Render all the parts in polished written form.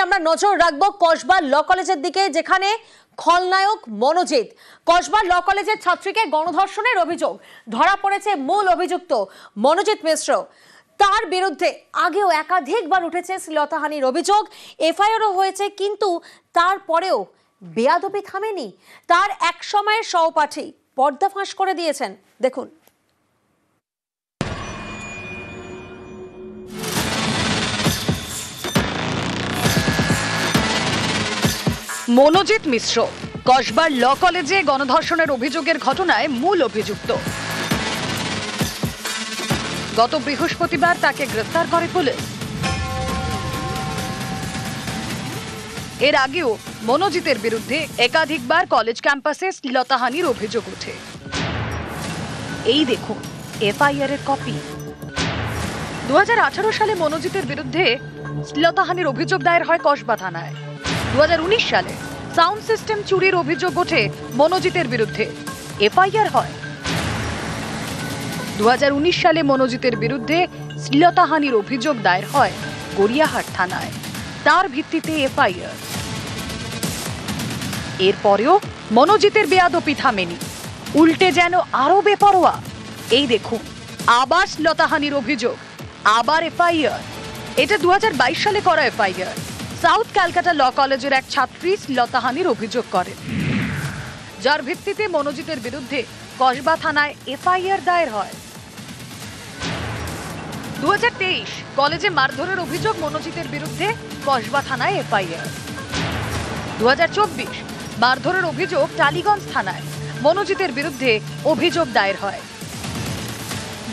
আমরা নজর রাখবো কসবা ল কলেজের দিকে, যেখানে খলনায়ক মনোজিৎ। কসবা ল কলেজের ছাত্রীকে গণধর্ষণের অভিযোগ, ধরা পড়েছে মূল অভিযুক্ত মনোজিৎ মিশ্র। তার বিরুদ্ধে আগেও একাধিকবার উঠেছে শ্লীলতাহানির অভিযোগ, এফআইআরও হয়েছে, কিন্তু তারপরেও বেয়াদবি থামেনি। তার এক সময়ের সহপাঠী পর্দা ফাঁস করে দিয়েছেন, দেখুন। মনোজিৎ মিশ্র কসবার ল কলেজে গণধর্ষণের অভিযোগের ঘটনায় মূল অভিযুক্ত। গত বৃহস্পতিবার তাকে গ্রেফতার করে পুলিশ। এর আগেও মনোজিতের বিরুদ্ধে একাধিকবার কলেজ ক্যাম্পাসে শ্লীলতাহানির অভিযোগ ওঠে। এই দেখুন এফআইআর এর কপি। 2018 সালে মনোজিতের বিরুদ্ধে শ্লীলতাহানির অভিযোগ দায়ের হয় কসবা থানায়। 2019 সালে সাউন্ড সিস্টেম চুরির অভিযোগ ওঠে মনোজিতের বিরুদ্ধে, এফআইআর হয়। 2019 সালে মনোজিতের বিরুদ্ধে শ্লীলতাহানির অভিযোগ দায়ের হয় গড়িয়াহাট থানায়, তার ভিত্তিতে এফআইআর। এরপরেও মনোজিতের বেয়াদবি থামেনি, উল্টে যেন আরো বেপরোয়া। এই দেখুন আবার শ্লীলতাহানির অভিযোগ, আবার এফআইআর। এটা 2022 সালে করা এফআইআর। সাউথ ক্যালকাটা ল কলেজের এক ছাত্রী শ্লীলতাহানির অভিযোগ করেন, যার ভিত্তিতে মনোজিতের বিরুদ্ধে কসবা থানায় এফআইআর দায়ের হয়। 2023 কলেজে মারধরের অভিযোগ মনোজিতের বিরুদ্ধে কসবা থানায় এফআইআর। 2024 মারধরের অভিযোগ টালিগঞ্জ থানায় মনোজিতের বিরুদ্ধে অভিযোগ দায়ের হয়।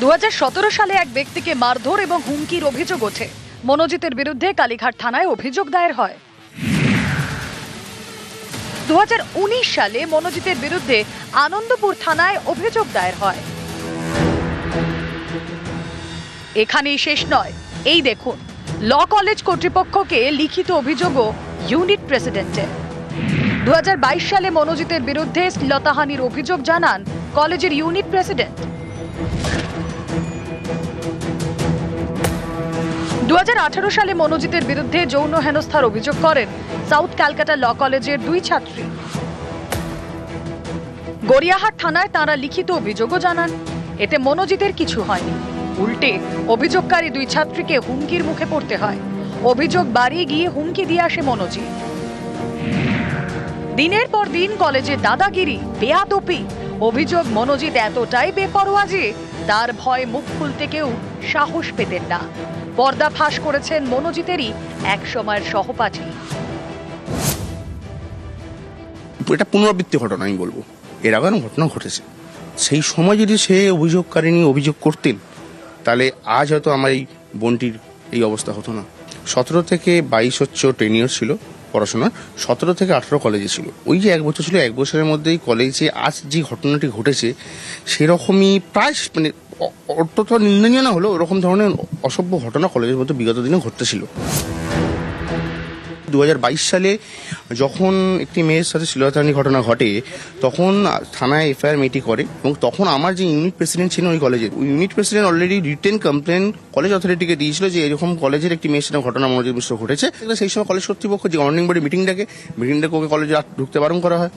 2017 সালে এক ব্যক্তিকে মারধর এবং হুমকির অভিযোগ ওঠে, মনোজিতের বিরুদ্ধে কালীঘাট থানায় অভিযোগ দায়ের হয়। 2019 সালে মনোজিতের বিরুদ্ধে আনন্দপুর থানায় অভিযোগ দায়ের হয়। এখানেই শেষ নয়, এই দেখুন ল কলেজ কর্তৃপক্ষকে লিখিত অভিযোগও ইউনিট প্রেসিডেন্টের। 2022 সালে মনোজিতের বিরুদ্ধে শ্লীলতাহানির অভিযোগ জানান কলেজের ইউনিট প্রেসিডেন্ট। 2018 সালে মনোজিতের বিরুদ্ধে যৌন হেনস্থার অভিযোগ করেন সাউথ ক্যালকাটা ল কলেজের দুই ছাত্রী। গড়িয়াহাট থানায় তাঁরা লিখিত অভিযোগও জানান, এতে মনোজিতের কিছু হয়নি, উল্টে অভিযোগকারী দুই ছাত্রীকে হুমকির মুখে পড়তে হয়। অভিযোগ বাড়িয়ে গিয়ে হুমকি দিয়ে আসে মনোজিৎ। দিনের পর দিন কলেজে দাদাগিরি, বেয়াদবি। অভিযোগ মনোজিৎ এতটাই বেপরোয়া যে তার ভয়ে মুখ খুলতে কেউ সাহস পেতেন না। পর্দা ফাঁস করেছেন মনোজিতেরই এক সময়ের সহপাঠী। এটা পুনরাবৃত্তি ঘটনা আমি বলবো, এর আগে ঘটনা ঘটেছে। সেই সময় যদি সে অভিযোগকারী নিয়ে অভিযোগ করতেন, তাহলে আজ হয়তো আমার এই বোনটির এই অবস্থা হতো না। 17 থেকে 22 হচ্ছে টেনিয়র ছিল পড়াশোনার, 17 থেকে 18 কলেজে ছিল। ওই যে 1 বছর ছিল, 1 বছরের মধ্যেই কলেজে আজ যে ঘটনাটি ঘটেছে সেরকমই প্রায় মানে অত্যন্ত নিন্দনীয় না হলেও ওরকম ধরনের অসভ্য ঘটনা কলেজের মধ্যে বিগত দিনে ঘটতেছিল। 2022 সালে যখন একটি মেয়ের সাথে শ্লীলতাহানি ঘটনা ঘটে, তখন থানায় এফআইআর মেটি করে, এবং তখন আমার যে ইউনিট প্রেসিডেন্ট ছিলেন ওই কলেজের, ওই unit president already written complain college অথরিটিকে দিয়েছিল যে এরকম কলেজের একটি মেয়ের সাথে ঘটনা মনোজিৎ মিশ্র ঘটেছে। সেই সময় কলেজ কর্তৃপক্ষ যে গভর্নিং বডি মিটিং ডাকে ওকে কলেজে ঢুকতে বারণ করা হয়,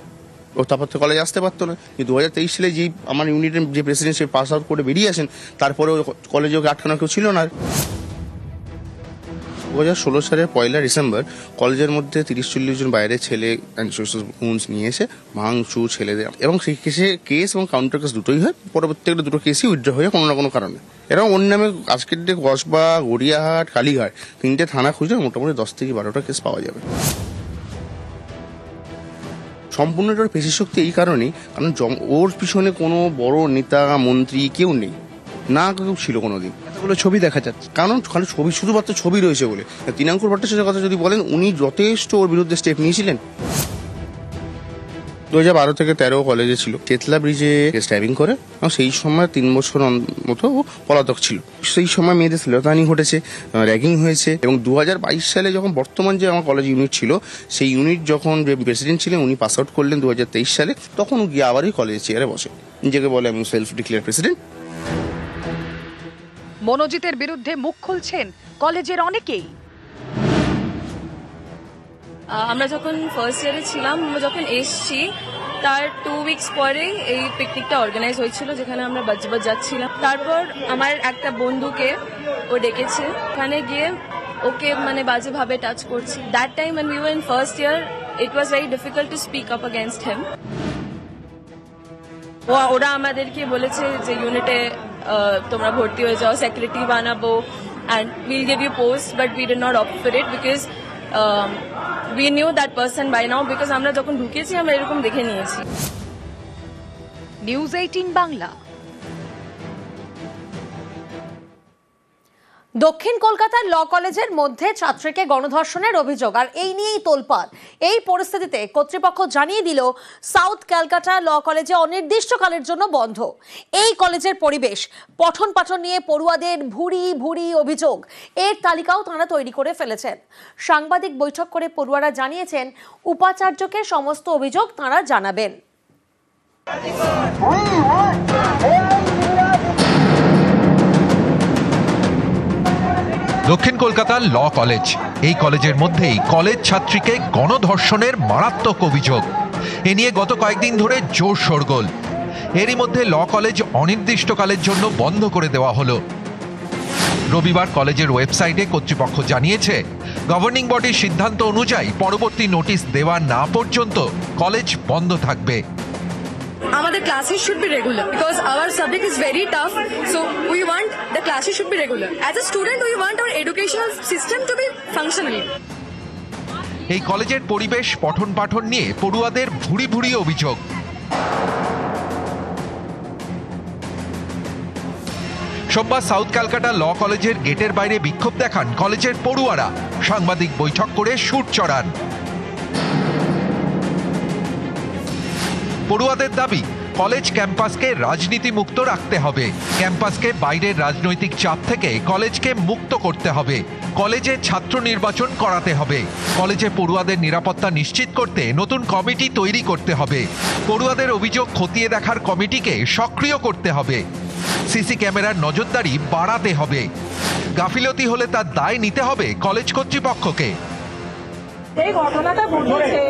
ও তারপর তো কলেজে আসতে পারতো না। কিন্তু 2023 সালে যে আমার ইউনিটের যে প্রেসিডেন্ট সে পাস আউট করে বেরিয়ে আসেন, তারপরে কলেজে ওকে আটকানো কেউ ছিল না। 2016 সালের 1 ডিসেম্বর কলেজের মধ্যে 30-40 জন বাইরের ছেলে নিয়ে এসে ভাঙচুর ছেলেদের, এবং সেই কেস এবং কাউন্টার কেস দুটোই হয়। পরবর্তীতে দুটো কেসই উইথড্র হয়ে কোনো না কোনো কারণে। এরকম ওর নামে আজকের ডে কসবা, গড়িয়াহাট, কালীঘাট 3টে থানা খুঁজলে মোটামুটি 10 থেকে 12টা কেস পাওয়া যাবে। সম্পূর্ণ এটার পেশি শক্তি এই কারণেই, কারণ ওর পিছনে কোনো বড় নেতা মন্ত্রী কেউ নেই, না কেউ ছিল কোনোদিন। এতগুলো ছবি দেখা যাচ্ছে, কারণ খালি ছবি, শুধুমাত্র ছবি রয়েছে বলে। তৃণাঙ্কুর ভট্টাচার্যের কথা যদি বলেন, উনি যথেষ্ট ওর বিরুদ্ধে স্টেপ নিয়েছিলেন। 2012 থেকে 13 কলেজে ছিল, চেতলা ব্রিজে স্ট্যাবিং করে, এবং সেই সময় 3 বছর মতো পলাতক ছিল। সেই সময় মেয়েদের শ্লীলতাহানি ঘটেছে, র্যাগিং হয়েছে, এবং 2022 সালে যখন বর্তমান যে আমার কলেজ ইউনিট ছিল, সেই ইউনিট যখন যে প্রেসিডেন্ট ছিলেন উনি পাস আউট করলেন 2023 সালে, তখন গিয়ে আবার ওই কলেজের চেয়ারে বসে, নিজেকে বলে আমি সেলফ ডিক্লেয়ার প্রেসিডেন্ট। মনোজিতের বিরুদ্ধে মুখ খুলছেন কলেজের অনেকেই। আমরা যখন ফার্স্ট ইয়ারে ছিলাম, আমরা যখন এসছি তার 2 উইকস পরেই এই পিকনিকটা অর্গানাইজ হয়েছিল, যেখানে আমরা বাজবাজ যাচ্ছিলাম। তারপর আমার একটা বন্ধুকে ও ডেকেছে, ওখানে গিয়ে ওকে মানে বাজেভাবে টাচ করছি। That time when we were in first year, it was very difficult to speak up against him. ওরা আমাদেরকে বলেছে যে ইউনিটে তোমরা ভর্তি হয়ে যাও, সেক্রেটারি বানাবো, and we'll give you post, but we did not opt for it because we knew that person by now, because আমরা যখন ঢুকেছি আমরা এরকম দেখে নিয়েছি। নিউজ 18 বাংলা। দক্ষিণ কলকাতার ল কলেজের মধ্যে ছাত্রীকে গণধর্ষণের অভিযোগ, আর এই নিয়েই তোলপাড়। এই পরিস্থিতিতে কর্তৃপক্ষ জানিয়ে দিল সাউথ ক্যালকাটা ল কলেজে অনির্দিষ্টকালের জন্য বন্ধ। এই কলেজের পরিবেশ, পঠন পাঠন নিয়ে পড়ুয়াদের ভুরি ভুরি অভিযোগ, এর তালিকাও তাঁরা তৈরি করে ফেলেছেন। সাংবাদিক বৈঠক করে পড়ুয়ারা জানিয়েছেন উপাচার্যকে সমস্ত অভিযোগ তাঁরা জানাবেন। দক্ষিণ কলকাতার ল কলেজ, এই কলেজের মধ্যেই কলেজ ছাত্রীকে গণধর্ষণের মারাত্মক অভিযোগ। এ নিয়ে গত কয়েকদিন ধরে জোর শোরগোল। এরই মধ্যে ল কলেজ অনির্দিষ্টকালের জন্য বন্ধ করে দেওয়া হলো। রবিবার কলেজের ওয়েবসাইটে কর্তৃপক্ষ জানিয়েছে, গভর্নিং বডির সিদ্ধান্ত অনুযায়ী পরবর্তী নোটিশ দেওয়া না পর্যন্ত কলেজ বন্ধ থাকবে। আমাদের classes should be regular because our subject is very tough, so we want the classes should be regular. As a student, we want our educational system to be functional. এই কলেজের পরিবেশ, পঠন পাঠন নিয়ে পড়ুয়াদের ভুরি ভুরি অভিযোগ। সোমবার সাউথ ক্যালকাটা ল কলেজের গেটের বাইরে বিক্ষোভ দেখান কলেজের পড়ুয়ারা। সাংবাদিক বৈঠক করে সুর চড়ান। পড়ুয়াদের দাবি, কলেজ ক্যাম্পাসকে রাজনীতি মুক্ত রাখতে হবে। ক্যাম্পাসকে বাইরের রাজনৈতিক চাপ থেকে কলেজকে মুক্ত করতে হবে। কলেজে ছাত্র নির্বাচন করাতে হবে। কলেজে পড়ুয়াদের নিরাপত্তা নিশ্চিত করতে নতুন কমিটি তৈরি করতে হবে। পড়ুয়াদের অভিযোগ খতিয়ে দেখার কমিটিকে সক্রিয় করতে হবে। সিসি ক্যামেরার নজরদারি বাড়াতে হবে। গাফিলতি হলে তার দায় নিতে হবে কলেজ কর্তৃপক্ষকে। সেই ঘটনাটা ঘটেছে,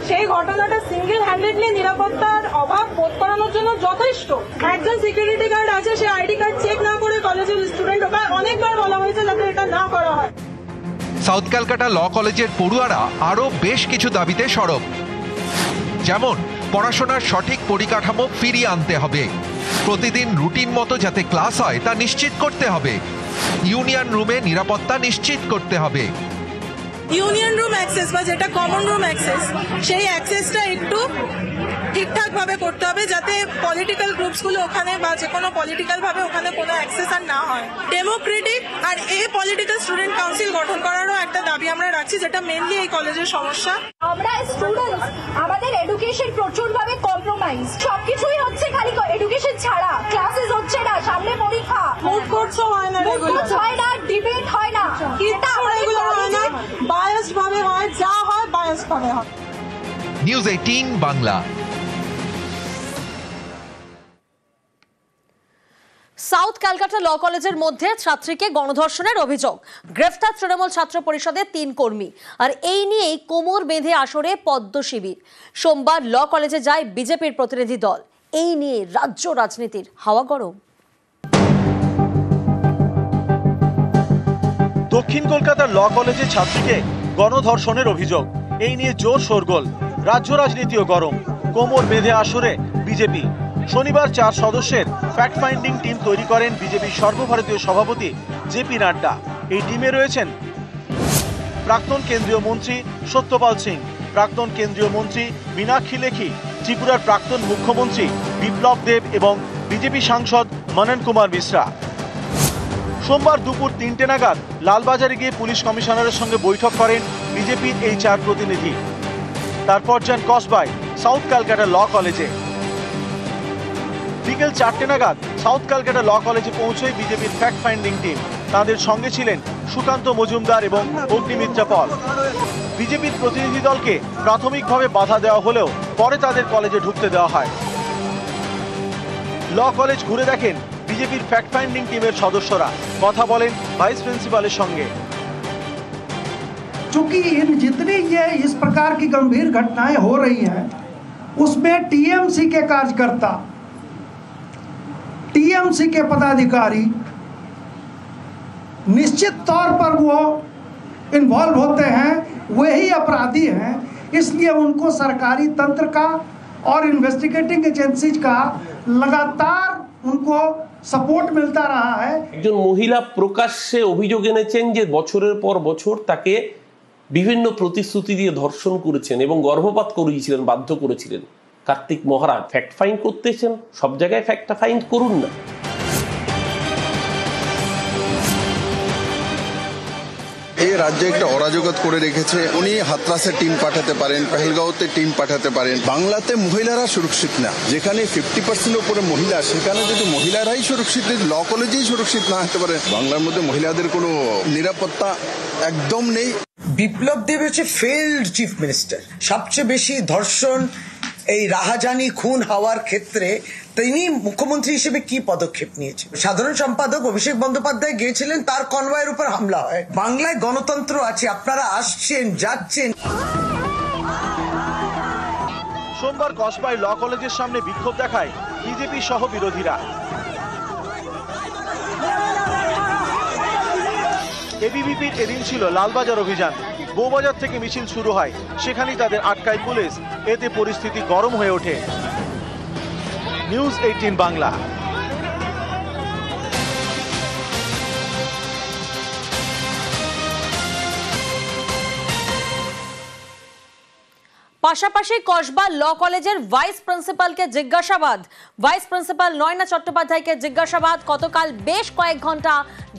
সেই ঘটনাটা সিঙ্গেল হ্যান্ডেডলি নিরাপত্তার অভাব বোধ করানোর জন্য যথেষ্ট। একজন সিকিউরিটি গার্ড আছে, সে আইডি কার্ড চেক না করে কলেজের স্টুডেন্ট, অনেকবার বলা হয়েছে যাতে এটা না করা হয়। সাউথ ক্যালকাটা ল কলেজের পড়ুয়ারা আরও বেশ কিছু দাবিতে সরব, যেমন পড়াশোনার সঠিক পরিকাঠামো ফিরিয়ে আনতে হবে। প্রতিদিন রুটিন মতো যাতে ক্লাস হয় তা নিশ্চিত করতে হবে। ইউনিয়ন রুমে নিরাপত্তা নিশ্চিত করতে হবে। ইউনিয়ন রুম অ্যাক্সেস বা যেটা কমন রুম অ্যাক্সেস, সেই অ্যাক্সেসটা একটু ঠিকঠাক ভাবে করতে হবে, যাতে পলিটিক্যাল গ্রুপসগুলো ওখানে বা যে কোনো পলিটিক্যাল ভাবে ওখানে কোনো অ্যাক্সেস আর না হয়। ডেমোক্রেটিক আর এ পলিটিক্যাল স্টুডেন্ট কাউন্সিল গঠন করারও একটা দাবি আমরা রাখছি, যেটা মেনলি এই কলেজের সমস্যা। আমরা স্টুডেন্টস, আমাদের এডুকেশন প্রচুর ভাবে কম্প্রোমাইজ, সবকিছুই হচ্ছে খালি এডুকেশন ছাড়া। ক্লাসেস হচ্ছে না, সামনে পরীক্ষা, মুড কোর্টসও হয় না, হয় না, ডিবেট হয় না, এগুলো হয় না, বায়াসড ভাবে হয়, যা হয় বায়াসড ভাবে হয়। নিউজ 18 বাংলা। সাউথ ক্যালকাটা ল কলেজের মধ্যে ছাত্রীকে গণধর্ষণের অভিযোগ, গ্রেফতার তৃণমূল ছাত্র পরিষদের 3 কর্মী। আর এই নিয়েই কোমর বেঁধে আসরে পদ্ম শিবির। সোমবার ল কলেজে যায় বিজেপির প্রতিনিধি দল। এই নিয়ে রাজ্য রাজনীতির হাওয়া গরম। দক্ষিণ কলকাতার ল কলেজের ছাত্রীকে গণধর্ষণের অভিযোগ, এই নিয়ে জোর শোরগোল। রাজ্য রাজনীতিও গরম। কোমর বেঁধে আসরে বিজেপি। শনিবার 4 সদস্যের ফ্যাক্ট ফাইন্ডিং টিম তৈরি করেন বিজেপির সর্বভারতীয় সভাপতি জেপি নাড্ডা। এই টিমে রয়েছেন প্রাক্তন কেন্দ্রীয় মন্ত্রী সত্যপাল সিং, প্রাক্তন কেন্দ্রীয় মন্ত্রী মীনাক্ষী লেখি, ত্রিপুরার প্রাক্তন মুখ্যমন্ত্রী বিপ্লব দেব এবং বিজেপি সাংসদ মনন কুমার মিশ্রা। সোমবার দুপুর 3টে নাগাদ লালবাজারে গিয়ে পুলিশ কমিশনারের সঙ্গে বৈঠক করেন বিজেপির এই 4 প্রতিনিধি। তারপর যান কসবায় সাউথ ক্যালকাটা ল কলেজে। বিকেল 4টে নাগাদ সাউথ ক্যালকাটা ল কলেজে পৌঁছয় বিজেপির ফ্যাক্ট ফাইন্ডিং টিম। তাদের সঙ্গে ছিলেন সুকান্ত মজুমদার এবং অগ্নিমিত্রা পল। বিজেপির প্রতিনিধি দলকে প্রাথমিকভাবে বাধা দেওয়া হলেও পরে তাদের কলেজে ঢুকতে দেওয়া হয়। ল কলেজ ঘুরে দেখেন বিজেপির ফ্যাক্ট ফাইন্ডিং টিমের সদস্যরা, কথা বলেন ভাইস প্রিন্সিপালের সঙ্গে। चूंकि इन जितनी ये इस प्रकार की गंभीर घटनाएं हो रही हैं उसमें टीएमसी के कार्यकर्ता, टीएमसी के पदाधिकारी निश्चित तौर पर वो इन्वॉल्व होते हैं, वही अपराधी हैं, इसलिए उनको सरकारी तंत्र का और इन्वेस्टिगेटिंग एजेंसीज का लगातार उनको সাপোর্ট মিলতা रहा है। একজন মহিলা প্রকাশ্যে অভিযোগ এনেছেন যে বছরের পর বছর তাকে বিভিন্ন প্রতিশ্রুতি দিয়ে ধর্ষণ করেছেন এবং গর্ভপাত করিয়েছিলেন, বাধ্য করেছিলেন। কার্তিক মহারাজ ফ্যাক্ট ফাইন্ড করতেছেন, সব জায়গায় ফ্যাক্টটা ফাইন্ড করুন না। এই রাজ্যে একটা অরাজকতা করে রেখেছে। উনি হাতরাসে টিম পাঠাতে পারেন, পেহেলগাঁওতে টিম পাঠাতে পারেন। বাংলাতে মহিলারা সুরক্ষিত না, যেখানে 50% উপরে মহিলা, সেখানে যদি মহিলারাই সুরক্ষিত, ল কলেজেই সুরক্ষিত না হতে পারে, বাংলার মধ্যে মহিলাদের কোনো নিরাপত্তা একদম নেই। বিপ্লব দেব হচ্ছে ফেল্ড চিফ মিনিস্টার। সবচেয়ে বেশি ধর্ষণ, এই রাহাজানি, খুন হওয়ার ক্ষেত্রে তিনি মুখ্যমন্ত্রী হিসেবে কি পদক্ষেপ নিয়েছেন? সাধারণ সম্পাদক অভিষেক বন্দ্যোপাধ্যায় গিয়েছিলেন, তার কনভয়ের উপর হামলা হয়। বাংলায় গণতন্ত্র আছে, আপনারা আসছেন যাচ্ছেন। সোমবার কসবায় ল কলেজের সামনে বিক্ষোভ দেখায় বিজেপি সহ বিরোধীরা। এবিভিপির এদিন ছিল লালবাজার অভিযান। বউবাজার থেকে মিছিল শুরু হয়, সেখানেই তাদের আটকায় পুলিশ। এতে পরিস্থিতি গরম হয়ে ওঠে। নিউজ 18 বাংলা। পাশাপাশি কসবা ল কলেজের ভাইস প্রিন্সিপালকে জিজ্ঞাসাবাদ, ভাইস প্রিন্সিপাল নয়না চট্টোপাধ্যায়কে জিজ্ঞাসাবাদ। গতকাল বেশ কয়েক ঘন্টা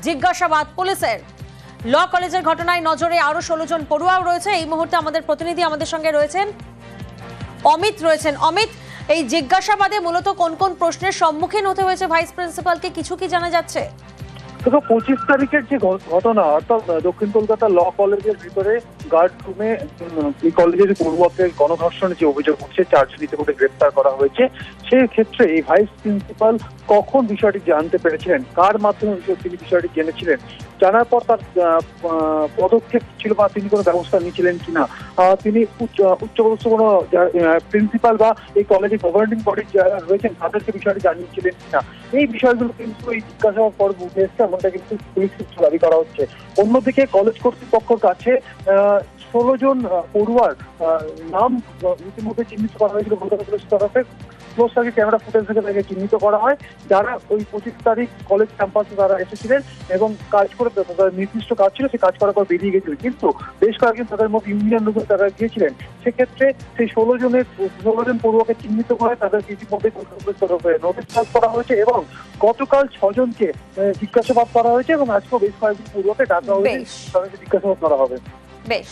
জিজ্ঞাসাবাদ পুলিশের। ল কলেজের ঘটনায় নজরে আরো 16 জন পড়ুয়াও রয়েছে। এই মুহূর্তে আমাদের প্রতিনিধি আমাদের সঙ্গে রয়েছেন অমিত রয়েছেন। অমিত, এই জিজ্ঞাসাবাদে মূলত কোন কোন প্রশ্নের সম্মুখীন হতে হয়েছে ভাইস প্রিন্সিপালকে, কিছু কি জানা যাচ্ছে? দেখো, 25 তারিখের যে ঘটনা, অর্থাৎ দক্ষিণ কলকাতা ল কলেজের ভিতরে গার্ড রুমে এই কলেজের পড়ুয়াকে গণধর্ষণের যে অভিযোগ উঠছে, 4 জন ইতিমধ্যে গ্রেপ্তার করা হয়েছে। সেই ক্ষেত্রে এই ভাইস প্রিন্সিপাল কখন বিষয়টি জানতে পেরেছিলেন, কার মাধ্যমে তিনি বিষয়টি জেনেছিলেন, জানার পর তার পদক্ষেপ ছিল বা তিনি কোনো ব্যবস্থা নিয়েছিলেন কিনা, তিনি উচ্চপদস্থ কোনো প্রিন্সিপাল বা এই কলেজের গভর্নিং বডি যারা রয়েছেন তাদেরকে বিষয়টি জানিয়েছিলেন কিনা, এই বিষয়গুলো কিন্তু এই জিজ্ঞাসাবাদ পর্ব উঠে এসছে, এমনটা কিন্তু পুলিশ সূত্রে দাবি করা হচ্ছে। অন্যদিকে কলেজ কর্তৃপক্ষের কাছে 16 জন পড়ুয়ার নাম ইতিমধ্যে চিহ্নিত করা হয়েছিল পুলিশের তরফে। ক্লোজ সার্কিট ক্যামেরা ফুটেজ থেকে তাকে চিহ্নিত করা হয়, যারা ওই 25 তারিখ কলেজ ক্যাম্পাসে তারা এসেছিলেন এবং কাজ করে, তাদের নির্দিষ্ট কাজ ছিল, সেই কাজ করার পর বেরিয়ে গেছিলেন। কিন্তু বেশ কয়েকজন তাদের মধ্যে ইউনিয়ন রুমে তারা গিয়েছিলেন। সেক্ষেত্রে সেই 16 জন পড়ুয়াকে চিহ্নিত করে তাদেরকে ইতিমধ্যে পুলিশের তরফে নোটিশ পাস করা হয়েছে এবং গতকাল 6 জনকে জিজ্ঞাসাবাদ করা হয়েছে এবং আজকেও বেশ কয়েকজন পড়ুয়াকে ডাকা হয়েছে, তাদেরকে জিজ্ঞাসাবাদ করা হবে। বেশ।